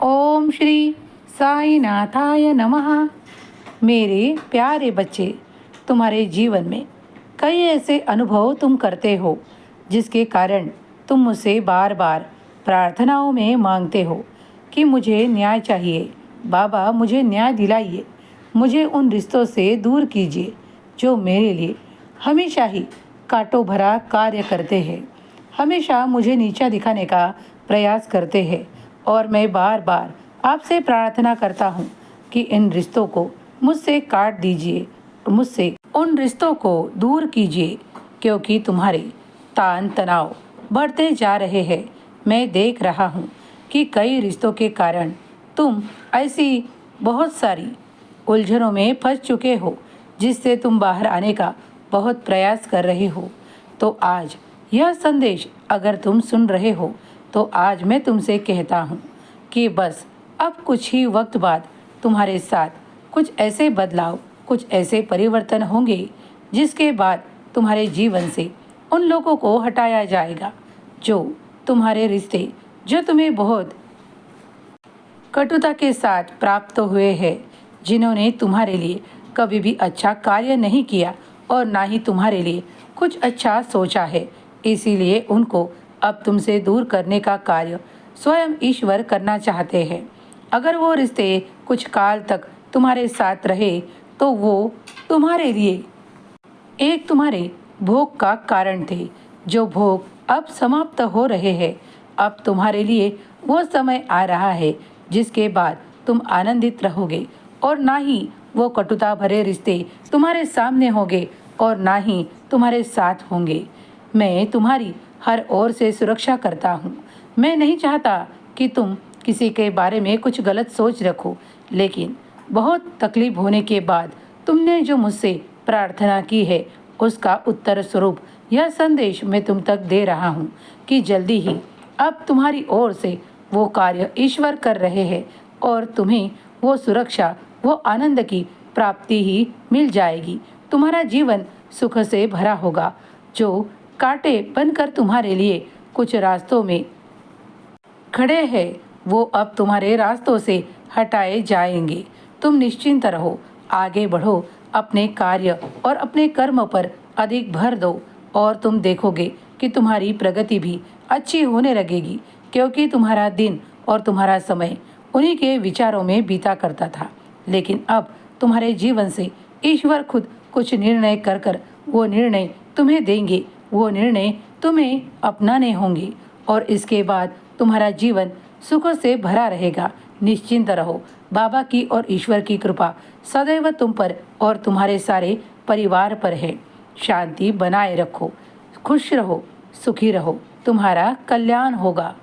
ओम श्री साईनाथाय नमः। मेरे प्यारे बच्चे, तुम्हारे जीवन में कई ऐसे अनुभव तुम करते हो जिसके कारण तुम मुझसे बार बार प्रार्थनाओं में मांगते हो कि मुझे न्याय चाहिए। बाबा, मुझे न्याय दिलाइए, मुझे उन रिश्तों से दूर कीजिए जो मेरे लिए हमेशा ही कांटों भरा कार्य करते हैं, हमेशा मुझे नीचा दिखाने का प्रयास करते हैं। और मैं बार बार आपसे प्रार्थना करता हूँ कि इन रिश्तों को मुझसे काट दीजिए, मुझसे उन रिश्तों को दूर कीजिए, क्योंकि तुम्हारे तान तनाव बढ़ते जा रहे हैं। मैं देख रहा हूँ कि कई रिश्तों के कारण तुम ऐसी बहुत सारी उलझनों में फंस चुके हो जिससे तुम बाहर आने का बहुत प्रयास कर रहे हो। तो आज यह संदेश अगर तुम सुन रहे हो तो आज मैं तुमसे कहता हूँ कि बस अब कुछ ही वक्त बाद तुम्हारे साथ कुछ ऐसे बदलाव, कुछ ऐसे परिवर्तन होंगे जिसके बाद तुम्हारे जीवन से उन लोगों को हटाया जाएगा जो तुम्हारे रिश्ते, जो तुम्हें बहुत कटुता के साथ प्राप्त हुए हैं, जिन्होंने तुम्हारे लिए कभी भी अच्छा कार्य नहीं किया और ना ही तुम्हारे लिए कुछ अच्छा सोचा है। इसीलिए उनको अब तुमसे दूर करने का कार्य स्वयं ईश्वर करना चाहते हैं। अगर वो रिश्ते कुछ काल तक तुम्हारे साथ रहे तो वो तुम्हारे लिए एक तुम्हारे भोग का कारण थे, जो भोग अब समाप्त हो रहे हैं। अब तुम्हारे लिए वो समय आ रहा है जिसके बाद तुम आनंदित रहोगे और ना ही वो कटुता भरे रिश्ते तुम्हारे सामने होंगे और ना ही तुम्हारे साथ होंगे। मैं तुम्हारी हर ओर से सुरक्षा करता हूँ। मैं नहीं चाहता कि तुम किसी के बारे में कुछ गलत सोच रखो, लेकिन बहुत तकलीफ होने के बाद तुमने जो मुझसे प्रार्थना की है उसका उत्तर स्वरूप यह संदेश मैं तुम तक दे रहा हूँ कि जल्दी ही अब तुम्हारी ओर से वो कार्य ईश्वर कर रहे हैं और तुम्हें वो सुरक्षा, वो आनंद की प्राप्ति ही मिल जाएगी। तुम्हारा जीवन सुख से भरा होगा। जो कांटे बनकर तुम्हारे लिए कुछ रास्तों में खड़े हैं वो अब तुम्हारे रास्तों से हटाए जाएंगे। तुम निश्चिंत रहो, आगे बढ़ो, अपने कार्य और अपने कर्म पर अधिक भर दो और तुम देखोगे कि तुम्हारी प्रगति भी अच्छी होने लगेगी, क्योंकि तुम्हारा दिन और तुम्हारा समय उन्हीं के विचारों में बीता करता था। लेकिन अब तुम्हारे जीवन से ईश्वर खुद कुछ निर्णय कर कर वो निर्णय तुम्हें देंगे, वो निर्णय तुम्हें अपनाने होंगे और इसके बाद तुम्हारा जीवन सुख से भरा रहेगा। निश्चिंत रहो, बाबा की और ईश्वर की कृपा सदैव तुम पर और तुम्हारे सारे परिवार पर है। शांति बनाए रखो, खुश रहो, सुखी रहो, तुम्हारा कल्याण होगा।